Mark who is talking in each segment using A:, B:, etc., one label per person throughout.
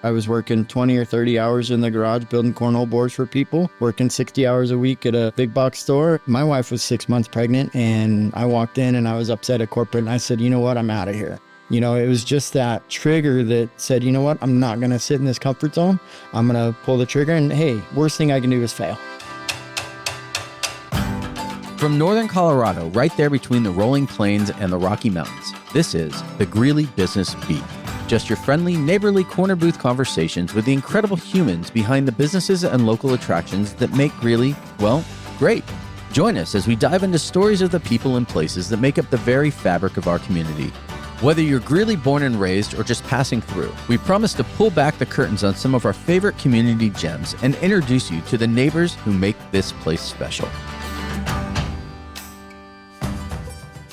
A: I was working 20 or 30 hours in the garage building cornhole boards for people, working 60 hours a week at a big box store. My wife was 6 months pregnant, and I walked in and I was upset at corporate, and I said, you know what, I'm out of here. You know, it was just that trigger that said, you know what, I'm not going to sit in this comfort zone. I'm going to pull the trigger, and hey, worst thing I can do is fail.
B: From northern Colorado, right there between the rolling plains and the Rocky Mountains, this is the Greeley Business Beat. Just your friendly, neighborly corner booth conversations with the incredible humans behind the businesses and local attractions that make Greeley, well, great. Join us as we dive into stories of the people and places that make up the very fabric of our community. Whether you're Greeley born and raised or just passing through, we promise to pull back the curtains on some of our favorite community gems and introduce you to the neighbors who make this place special.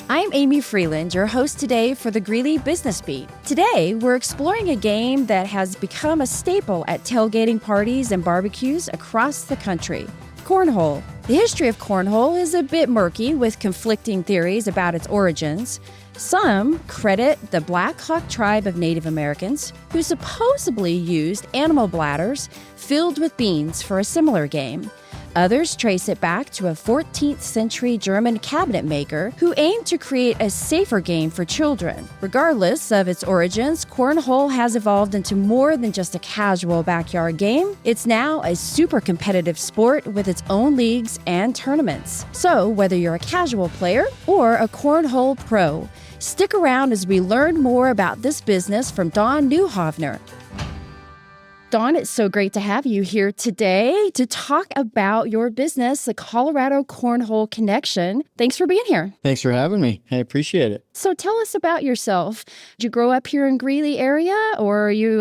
C: I'm Amy Freeland, your host today for the Greeley Business Beat. Today, we're exploring a game that has become a staple at tailgating parties and barbecues across the country, cornhole. The history of cornhole is a bit murky, with conflicting theories about its origins. Some credit the Black Hawk tribe of Native Americans, who supposedly used animal bladders filled with beans for a similar game. Others trace it back to a 14th century German cabinet maker who aimed to create a safer game for children. Regardless of its origins, cornhole has evolved into more than just a casual backyard game. It's now a super competitive sport with its own leagues and tournaments. So whether you're a casual player or a cornhole pro, stick around as we learn more about this business from Don Newvahner. Don, it's so great to have you here today to talk about your business, the Colorado Cornhole Connection. Thanks for being here.
A: Thanks for having me. I appreciate it.
C: So tell us about yourself. Did you grow up here in Greeley area, or are you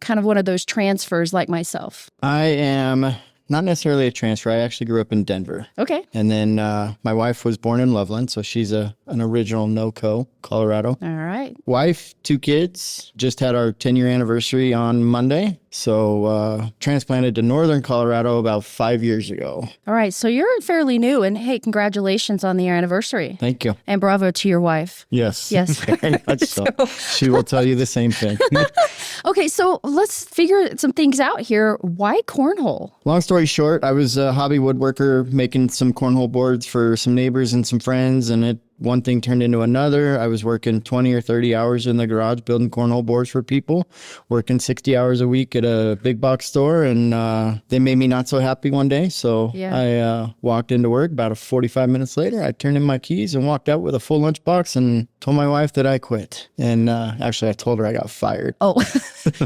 C: kind of one of those transfers like myself?
A: I am not necessarily a transfer. I actually grew up in Denver.
C: Okay.
A: And then my wife was born in Loveland, so she's an original NoCo, Colorado.
C: All right.
A: Wife, 2 kids, just had our 10-year anniversary on Monday. So transplanted to northern Colorado about 5 years ago.
C: All right. So you're fairly new, and hey, congratulations on the anniversary.
A: Thank you.
C: And bravo to your wife.
A: Yes.
C: Yes.
A: Very much so. She will tell you the same thing.
C: Okay, so let's figure some things out here. Why cornhole?
A: Long story short, I was a hobby woodworker making some cornhole boards for some neighbors and some friends, and one thing turned into another. I was working 20 or 30 hours in the garage building cornhole boards for people, working 60 hours a week at a big box store, and they made me not so happy one day. So I walked into work. About 45 minutes later, I turned in my keys and walked out with a full lunchbox and told my wife that I quit. And actually, I told her I got fired.
C: Oh,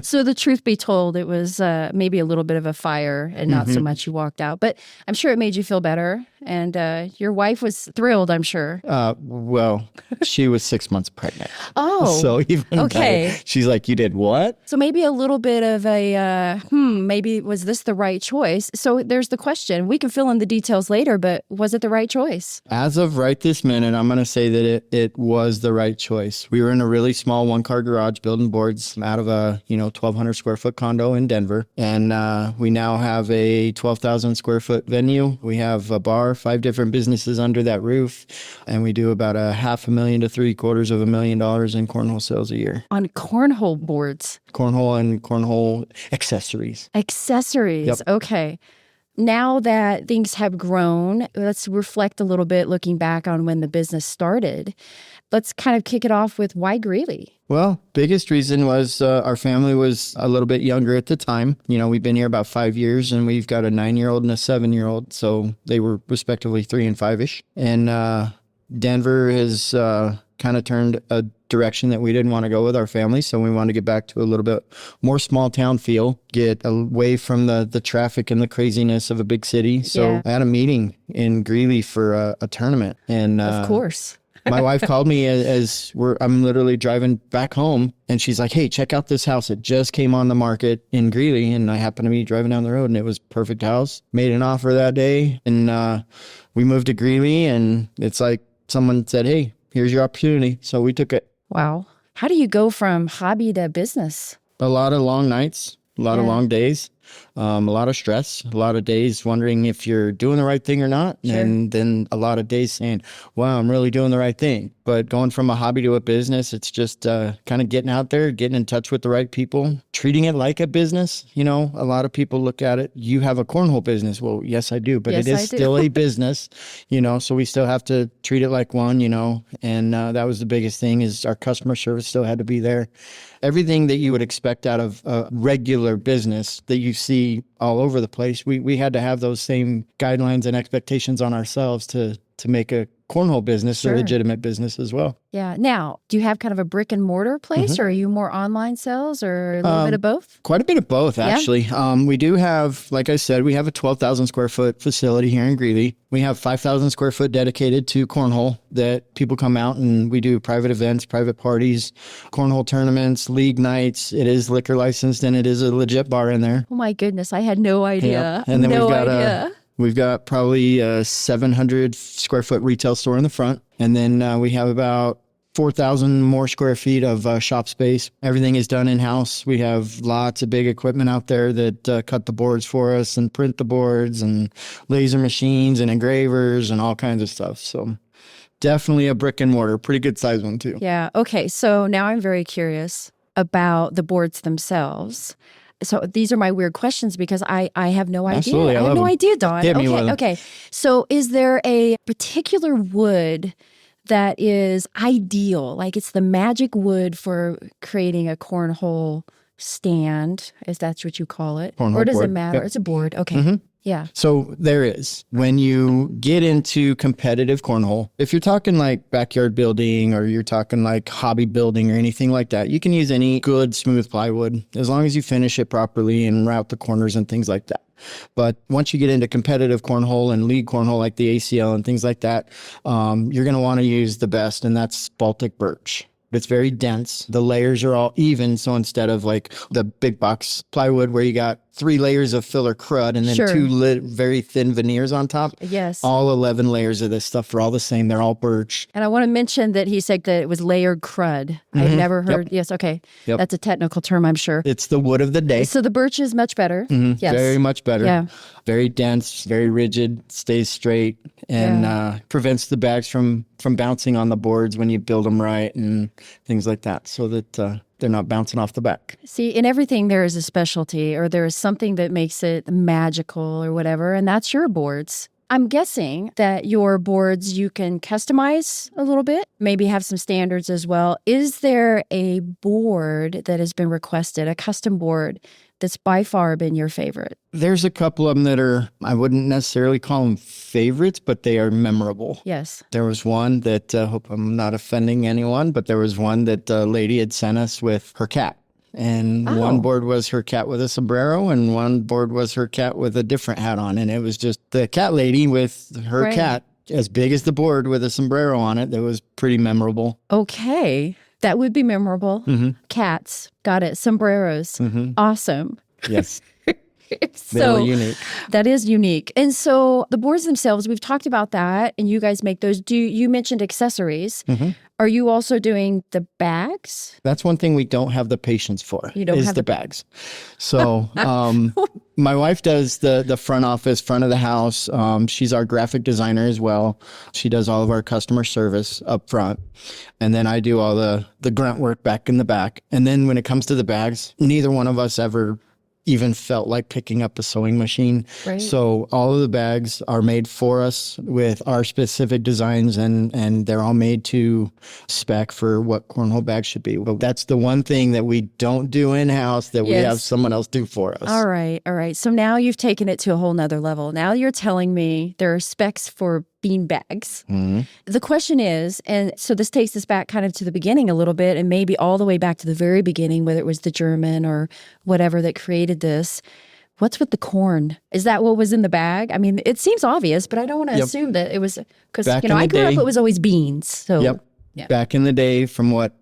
C: so the truth be told, it was maybe a little bit of a fire and not so much you walked out. But I'm sure it made you feel better. And your wife was thrilled, I'm sure.
A: Well, she was 6 months pregnant.
C: Oh,
A: so even better. She's like, you did what?
C: So maybe a little bit of a, maybe was this the right choice? So there's the question. We can fill in the details later, but was it the right choice?
A: As of right this minute, I'm going to say that it was the right choice. We were in a really small one-car garage building boards out of a 1,200 square foot condo in Denver. And we now have a 12,000 square foot venue. We have a bar, 5 different businesses under that roof. And we do about $500,000 to $750,000 in cornhole sales a year.
C: On cornhole boards?
A: Cornhole and cornhole accessories.
C: Accessories.
A: Yep.
C: Okay. Now that things have grown, let's reflect a little bit looking back on when the business started. Let's kind of kick it off with why Greeley?
A: Well, biggest reason was our family was a little bit younger at the time. We've been here about 5 years, and we've got a 9-year-old and a 7-year-old. So they were respectively 3 and 5-ish. And Denver has kind of turned a direction that we didn't want to go with our family. So we wanted to get back to a little bit more small town feel, get away from the traffic and the craziness of a big city. So I had a meeting in Greeley for a tournament. And
C: of course.
A: My wife called me as I'm literally driving back home, and she's like, hey, check out this house. It just came on the market in Greeley, and I happened to be driving down the road, and it was a perfect house. Made an offer that day, and we moved to Greeley, and it's like someone said, hey, here's your opportunity. So we took it.
C: Wow. How do you go from hobby to business?
A: A lot of long nights, a lot of long days. A lot of stress, a lot of days wondering if you're doing the right thing or not.
C: Sure.
A: And then a lot of days saying, wow, I'm really doing the right thing. But going from a hobby to a business, it's just kind of getting out there, getting in touch with the right people, treating it like a business. You know, a lot of people look at it. You have a cornhole business. Well, yes, I do. But
C: Yes,
A: it
C: I
A: is
C: do.
A: still a business, you know, so we still have to treat it like one, you know. And that was the biggest thing is our customer service still had to be there. Everything that you would expect out of a regular business that you see all over the place, we had to have those same guidelines and expectations on ourselves to make a cornhole business
C: Sure.
A: a legitimate business as well.
C: Yeah. Now, do you have kind of a brick and mortar place or are you more online sales or a little bit of both?
A: Quite a bit of both, actually. We do have, like I said, we have a 12,000 square foot facility here in Greeley. We have 5,000 square foot dedicated to cornhole that people come out and we do private events, private parties, cornhole tournaments, league nights. It is liquor licensed and it is a legit bar in there.
C: Oh my goodness. I had no idea.
A: Yep. And then
C: no
A: we've got
C: idea.
A: we've got probably a 700 square foot retail store in the front. And then we have about 4,000 more square feet of shop space. Everything is done in-house. We have lots of big equipment out there that cut the boards for us and print the boards and laser machines and engravers and all kinds of stuff. So definitely a brick and mortar, pretty good size one too.
C: Yeah. Okay. So now I'm very curious about the boards themselves. So these are my weird questions because I have no idea.
A: Absolutely, I
C: have
A: love
C: no
A: them.
C: idea, Don.
A: Hit me with
C: Okay.
A: them.
C: Okay. So is there a particular wood that is ideal? Like it's the magic wood for creating a cornhole stand, if that's what you call it.
A: Cornhole
C: or does it
A: board.
C: matter?
A: Yep.
C: It's a board. Okay. Yeah.
A: So there is. When you get into competitive cornhole, if you're talking like backyard building or you're talking like hobby building or anything like that, you can use any good smooth plywood as long as you finish it properly and route the corners and things like that. But once you get into competitive cornhole and league cornhole like the ACL and things like that, you're going to want to use the best, and that's Baltic birch. It's very dense. The layers are all even. So instead of like the big box plywood where you got 3 layers of filler crud and then
C: Sure.
A: 2 very thin veneers on top,
C: Yes.
A: all 11 layers of this stuff are all the same. They're all birch.
C: And I want to mention that he said that it was layered crud. I've never heard. Yes. Okay.
A: Yep.
C: That's a technical term, I'm sure.
A: It's the wood of the day.
C: So the birch is much better. Yes.
A: Very much better.
C: Yeah.
A: Very dense, very rigid, stays straight, and prevents the bags from bouncing on the boards when you build them right and things like that, so that they're not bouncing off the back.
C: See, in everything there is a specialty or there is something that makes it magical or whatever, and that's your boards. I'm guessing that your boards you can customize a little bit, maybe have some standards as well. Is there a board that has been requested, a custom board, that's by far been your favorite?
A: There's a couple of them that are, I wouldn't necessarily call them favorites, but they are memorable.
C: Yes.
A: There was one that, hope I'm not offending anyone, but there was one that a lady had sent us with her cat. And one board was her cat with a sombrero and one board was her cat with a different hat on. And it was just the cat lady with her
C: Right.
A: cat as big as the board with a sombrero on it. That was pretty memorable.
C: Okay. That would be memorable. Cats. Got it. Sombreros. Awesome.
A: Yes.
C: So
A: Very unique.
C: that is unique. And so the boards themselves, we've talked about that, and you guys make those. You mentioned accessories. Are you also doing the bags?
A: That's one thing we don't have the patience for.
C: You don't
A: is
C: have
A: the bags. So my wife does the front office, front of the house. She's our graphic designer as well. She does all of our customer service up front. And then I do all the grunt work back in the back. And then when it comes to the bags, neither one of us ever even felt like picking up a sewing machine.
C: Right.
A: So all of the bags are made for us with our specific designs, and they're all made to spec for what cornhole bags should be. But that's the one thing that we don't do in-house that we
C: Yes.
A: have someone else do for us.
C: All right. All right. So now you've taken it to a whole nother level. Now you're telling me there are specs for bean bags. The question is, and so this takes us back kind of to the beginning a little bit and maybe all the way back to the very beginning, whether it was the German or whatever that created this. What's with the corn? Is that what was in the bag? I mean, it seems obvious, but I don't want to assume that it was because,
A: Back
C: you know,
A: in
C: I
A: the
C: grew up,
A: day-
C: it was always beans. So
A: Yep.
C: Yeah.
A: Back in the day, from what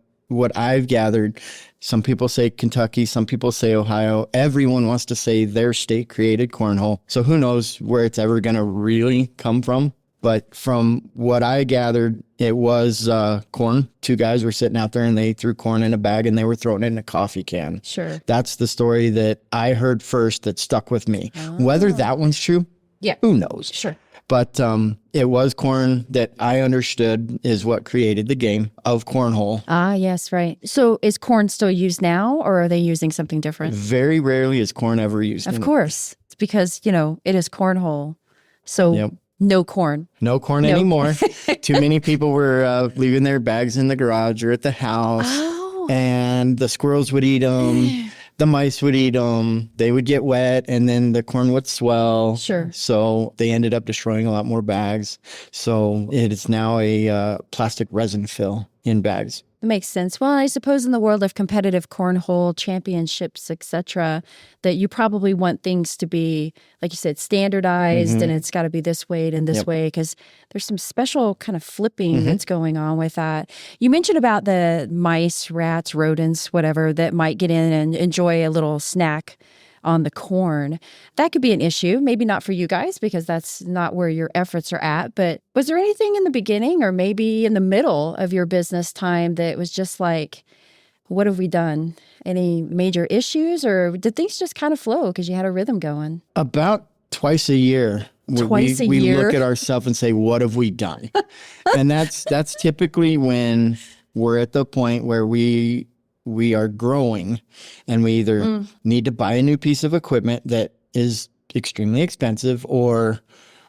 A: I've gathered, some people say Kentucky, some people say Ohio. Everyone wants to say their state created cornhole. So who knows where it's ever going to really come from. But from what I gathered, it was corn. Two guys were sitting out there and they threw corn in a bag and they were throwing it in a coffee can.
C: Sure.
A: That's the story that I heard first that stuck with me. Whether that one's true,
C: Yeah.
A: who knows?
C: Sure.
A: But it was corn that I understood is what created the game of cornhole.
C: Ah, yes, right. So is corn still used now, or are they using something different?
A: Very rarely is corn ever used.
C: Of course. It's because, it is cornhole. So
A: Yep.
C: no corn.
A: No corn anymore. Too many people were leaving their bags in the garage or at the house.
C: Oh.
A: And the squirrels would eat them. The mice would eat them. They would get wet and then the corn would swell.
C: Sure.
A: So they ended up destroying a lot more bags. So it is now a plastic resin fill in bags.
C: That makes sense. Well, I suppose in the world of competitive cornhole championships, etc., that you probably want things to be, like you said, standardized, and it's got to be this weight and this way, because there's some special kind of flipping that's going on with that. You mentioned about the mice, rats, rodents, whatever, that might get in and enjoy a little snack on the corn. That could be an issue. Maybe not for you guys because that's not where your efforts are at. But was there anything in the beginning or maybe in the middle of your business time that was just like, what have we done? Any major issues, or did things just kind of flow because you had a rhythm going?
A: About twice a year. We look at ourselves and say, what have we done? And that's typically when we're at the point where we are growing and we either need to buy a new piece of equipment that is extremely expensive, or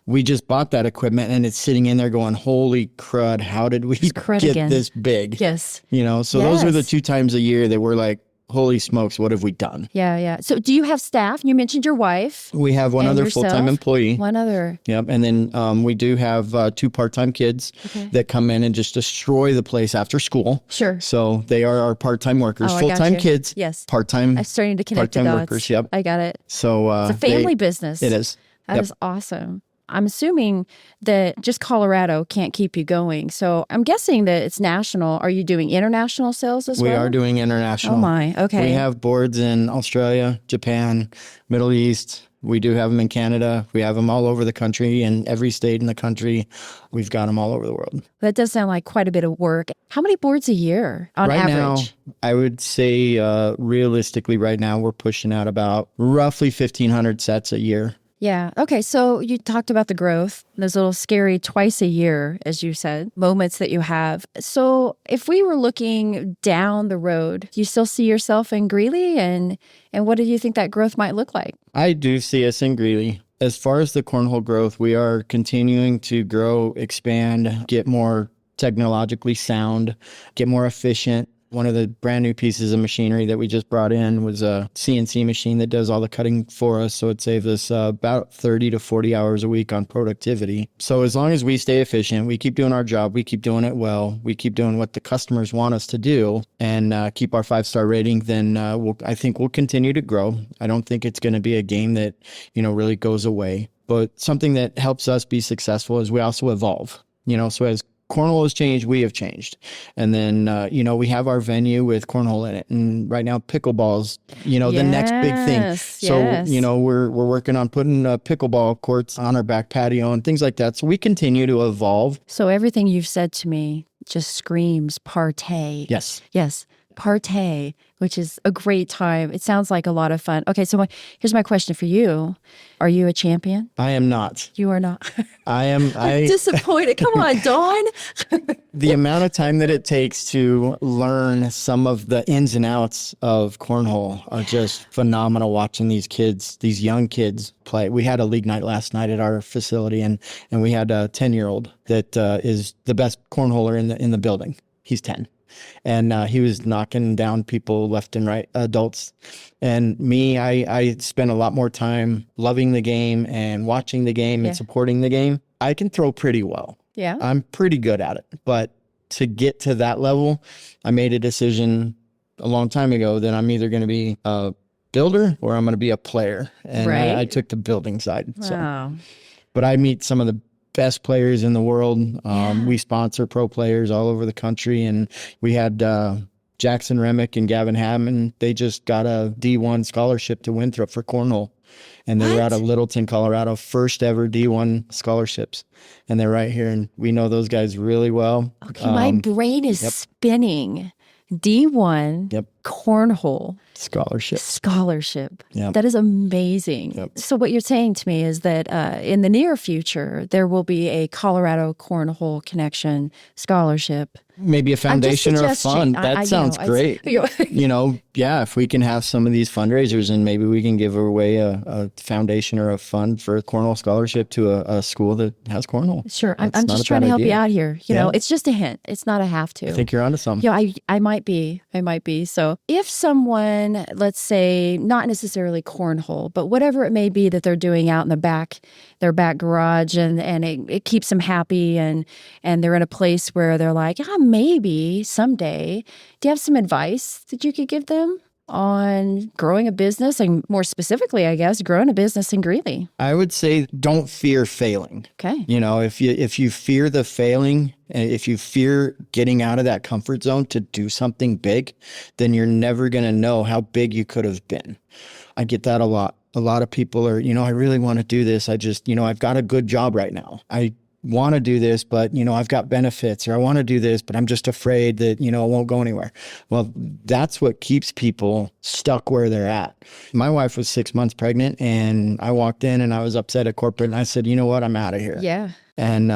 A: we just bought that equipment and it's sitting in there going, holy crud, how did we get this big?
C: Yes.
A: So those are the 2 times a year that we're like, holy smokes, what have we done?
C: Yeah. So do you have staff? You mentioned your wife.
A: We have one other full-time employee.
C: One other.
A: Yep. And then we do have 2 part-time kids that come in and just destroy the place after school.
C: Sure.
A: So they are our part-time workers.
C: Oh,
A: Full-time kids.
C: Yes.
A: Part-time.
C: I'm starting to connect the
A: part-time
C: dots.
A: workers. Yep.
C: I got it.
A: So
C: it's a family business.
A: It is.
C: That is awesome. I'm assuming that just Colorado can't keep you going. So I'm guessing that it's national. Are you doing international sales as well?
A: We are doing international.
C: Oh my, okay.
A: We have boards in Australia, Japan, Middle East. We do have them in Canada. We have them all over the country, and every state in the country, we've got them all over the world.
C: That does sound like quite a bit of work. How many boards a year on average?
A: Right now, I would say realistically right now, we're pushing out about roughly 1,500 sets a year.
C: Yeah. Okay. So you talked about the growth, those little scary twice a year, as you said, moments that you have. So if we were looking down the road, do you still see yourself in Greeley? And what do you think that growth might look like?
A: I do see us in Greeley. As far as the cornhole growth, we are continuing to grow, expand, get more technologically sound, get more efficient. One of the brand new pieces of machinery that we just brought in was a CNC machine that does all the cutting for us. So it saves us about 30 to 40 hours a week on productivity. So as long as we stay efficient, we keep doing our job, we keep doing it well, we keep doing what the customers want us to do, and keep our 5-star rating, then I think we'll continue to grow. I don't think it's going to be a game that, really goes away. But something that helps us be successful is we also evolve. So as cornhole has changed, we have changed. And then, we have our venue with cornhole in it. And right now, pickleball's, the next big thing. So, we're working on putting pickleball courts on our back patio and things like that. So we continue to evolve.
C: So everything you've said to me just screams partay.
A: Yes.
C: Yes. Partay, which is a great time. It sounds like a lot of fun. Okay, so here's my question for you. Are you a champion?
A: I am not.
C: You are not.
A: I'm
C: disappointed. Come on, Don.
A: The amount of time that it takes to learn some of the ins and outs of cornhole are just phenomenal watching these kids, these young kids play. We had a league night last night at our facility, and we had a 10-year-old that is the best cornholer in the building. He's 10. And he was knocking down people left and right, adults. And me, I spent a lot more time loving the game and watching the game and supporting the game. I can throw pretty well.
C: Yeah.
A: I'm pretty good at it. But to get to that level, I made a decision a long time ago that I'm either going to be a builder or I'm going to be a player. And I took the building side.
C: Wow.
A: But I meet some of the best players in the world. We sponsor pro players all over the country, and we had Jackson Remick and Gavin Hammond, they just got a D1 scholarship to Winthrop for cornhole. And they were out of Littleton, Colorado, first ever D1 scholarships. And they're right here. And we know those guys really well.
C: Okay, my brain is spinning. D1 cornhole scholarship.
A: Yep.
C: That is amazing.
A: Yep.
C: So what you're saying to me is that in the near future, there will be a Colorado Cornhole Connection scholarship.
A: Maybe a foundation or a fund. That sounds great. If we can have some of these fundraisers and maybe we can give away a foundation or a fund for a cornhole scholarship to a school that has cornhole.
C: Sure. I'm just trying to help you out here. You know, it's just a hint. It's not a have to.
A: I think you're onto something.
C: Yeah, I might be. So if someone, let's say, not necessarily cornhole, but whatever it may be that they're doing out in their back garage and it keeps them happy and they're in a place where they're like, maybe someday, do you have some advice that you could give them on growing a business and more specifically, I guess, growing a business in Greeley?
A: I would say don't fear failing.
C: Okay.
A: You know, if you fear the failing, if you fear getting out of that comfort zone to do something big, then you're never going to know how big you could have been. I get that a lot. A lot of people are, I really want to do this. I just, I've got a good job right now. I want to do this, but, I've got benefits, or I want to do this, but I'm just afraid that, it won't go anywhere. Well, that's what keeps people stuck where they're at. My wife was 6 months pregnant and I walked in and I was upset at corporate and I said, you know what, I'm out of here.
C: Yeah.
A: And,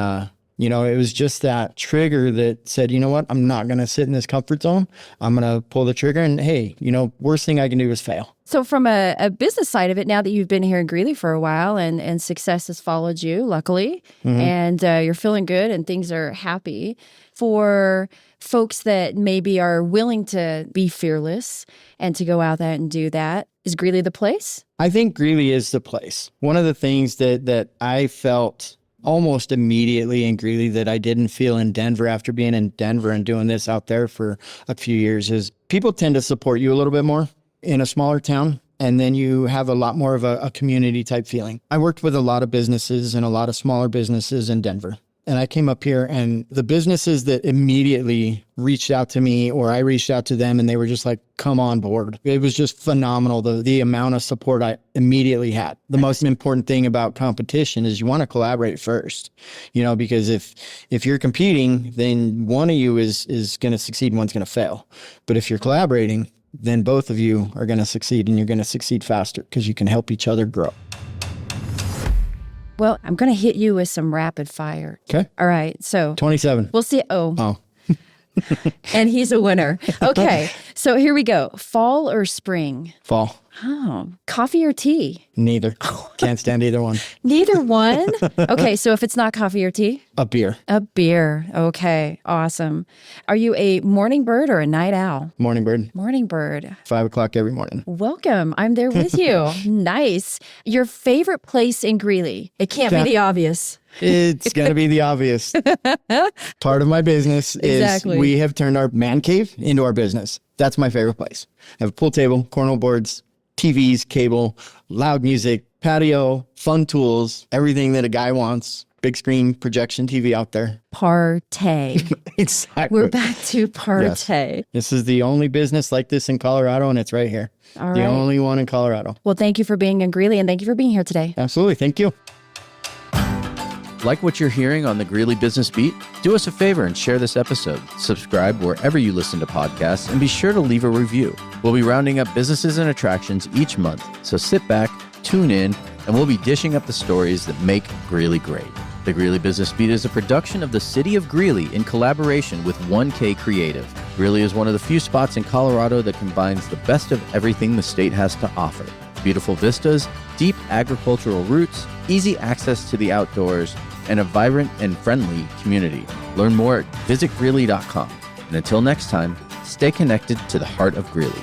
A: it was just that trigger that said, you know what, I'm not going to sit in this comfort zone. I'm going to pull the trigger and hey, worst thing I can do is fail.
C: So from a business side of it, now that you've been here in Greeley for a while and success has followed you, luckily, and you're feeling good and things are happy, for folks that maybe are willing to be fearless and to go out there and do that, is Greeley the place?
A: I think Greeley is the place. One of the things that I felt almost immediately in Greeley that I didn't feel in Denver after being in Denver and doing this out there for a few years is people tend to support you a little bit more in a smaller town. And then you have a lot more of a community type feeling. I worked with a lot of businesses and a lot of smaller businesses in Denver. And I came up here and the businesses that immediately reached out to me or I reached out to them and they were just like, come on board. It was just phenomenal. The amount of support I immediately had. The most important thing about competition is you want to collaborate first, because if you're competing, then one of you is going to succeed and one's going to fail. But if you're collaborating, then both of you are going to succeed and you're going to succeed faster because you can help each other grow.
C: Well, I'm going to hit you with some rapid fire.
A: Okay.
C: All right. So
A: 27.
C: We'll see.
A: Oh.
C: And he's a winner. Okay. So here we go. Fall or spring?
A: Fall.
C: Oh, coffee or tea?
A: Neither. Can't stand either one.
C: Neither one? Okay, so if it's not coffee or tea?
A: A beer.
C: A beer. Okay, awesome. Are you a morning bird or a night owl?
A: Morning bird.
C: Morning bird.
A: 5 o'clock every morning.
C: Welcome. I'm there with you. Nice. Your favorite place in Greeley? It can't be the obvious.
A: It's going to be the obvious. Part of my business is we have turned our man cave into our business. That's my favorite place. I have a pool table, cornhole boards, TVs, cable, loud music, patio, fun tools, everything that a guy wants. Big screen projection TV out there.
C: Partay.
A: Exactly.
C: We're back to partay.
A: Yes. This is the only business like this in Colorado, and it's right here.
C: All right.
A: The only one in Colorado.
C: Well, thank you for being in Greeley, and thank you for being here today.
A: Absolutely. Thank you.
B: Like what you're hearing on the Greeley Business Beat? Do us a favor and share this episode. Subscribe wherever you listen to podcasts and be sure to leave a review. We'll be rounding up businesses and attractions each month, so sit back, tune in, and we'll be dishing up the stories that make Greeley great. The Greeley Business Beat is a production of the City of Greeley in collaboration with 1K Creative. Greeley is one of the few spots in Colorado that combines the best of everything the state has to offer. Beautiful vistas, deep agricultural roots, easy access to the outdoors, and a vibrant and friendly community. Learn more at visitgreeley.com. And until next time, stay connected to the heart of Greeley.